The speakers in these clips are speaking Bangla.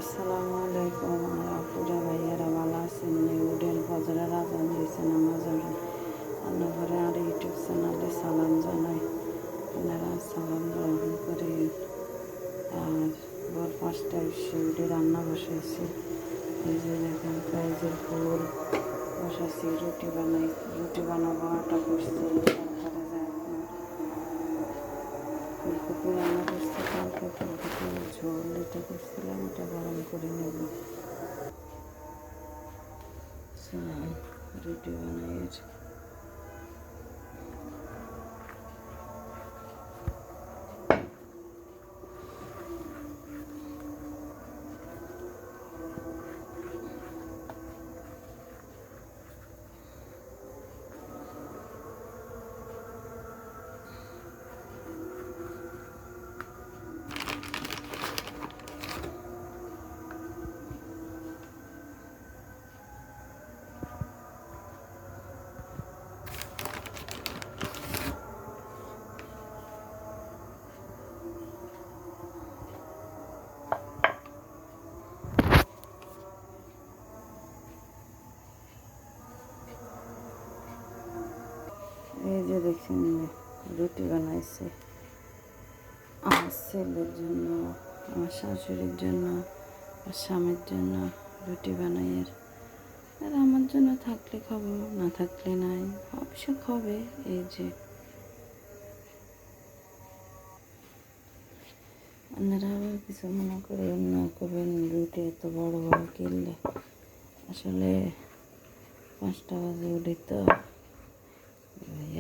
আসসালামু আলাইকুম। আর আপুরা ভাইয়ারা ভালো আছেন? উডেন ফজরের আজান দিয়েছে, নামাজ রান্না করে আর ইউটিউব চ্যানেলে সালাম জানাই, আপনারা সালাম গ্রহণ করে। আর ভোর 5টায় উঠে রান্না বসাইছি। এই যে দেখেন পেঁয়াজের ফুল বসাইছি, রুটি বানাবো, আটা করছি। তারপরে যে ফুলকপি রান্না করছি, কালকে ফুলকপির ঝোল এটা করছিলাম, এটা গরম করে নেব। রুটি বানাই। এই যে দেখছেন রুটি বানাইছে আমার ছেলের জন্য, আমার শাশুড়ির জন্য, আর স্বামীর জন্য রুটি বানাই। আর আমার জন্য থাকলে খাবো, না থাকলে নাই, অবশ্য খাবে। এই যে আপনারা আবার কিছু মনে করবেন না, করবেন রুটি এত বড় বড় কিনলে। আসলে 5টা বাজে উঠি তো,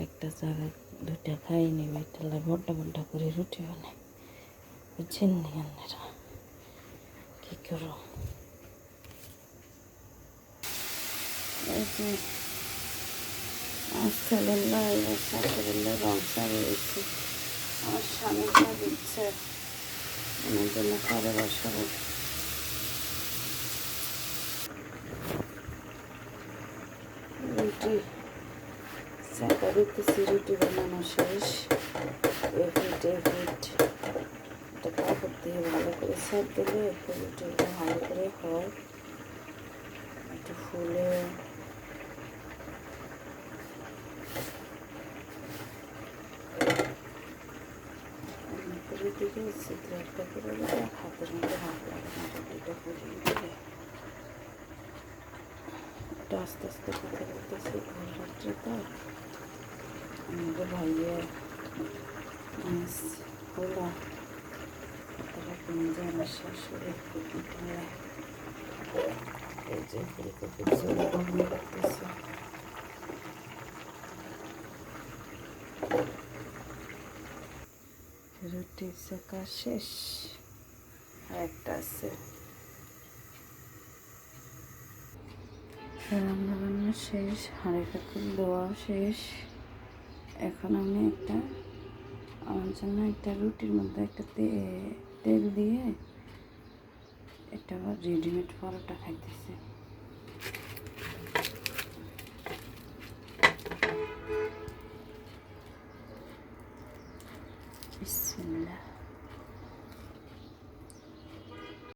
একটা জায়গায় 2টা খাই নেবে, তাহলে বড্ডা বড্ডা করে রুটি বানাই, বুঝছেন নি আপনারা? কী করো? এই যে আমার ছেলের শাশুড়ির রং সারিয়েছি, আমার স্বামী যা দিচ্ছে আমার জন্য পরে বসাবো। রুটি চাকা দিতেছি, রুটি বানানো শেষ। এটা কাপড় দিয়ে ভালো করে সেট দিলে রুটিটা ভালো করে হয়, একটু ফুলে। রুটিকে ছিদ্র একটা করে দিলে হাতের মধ্যে হাত লাগে না, রুটিটা ফুলিয়ে দিলে। এটা আস্তে আস্তে কথা বলতেছি, ভোর রাত্রে তো আমাদের ভাইয়া খোলা তারা কিনে যায় আমার শাশুড়ি। এই যে ফুলকপির ঝোল গরম করতেছে। রুটির চাকা শেষ, আর একটা আছে। রান্না বান্না শেষ, হাঁড়ি কাকুর দেওয়া শেষ। এখন আমি আমার জন্য একটা রুটির মধ্যে একটা তেল দিয়ে একটা রেডিমেড পরোটা খাইতেছি।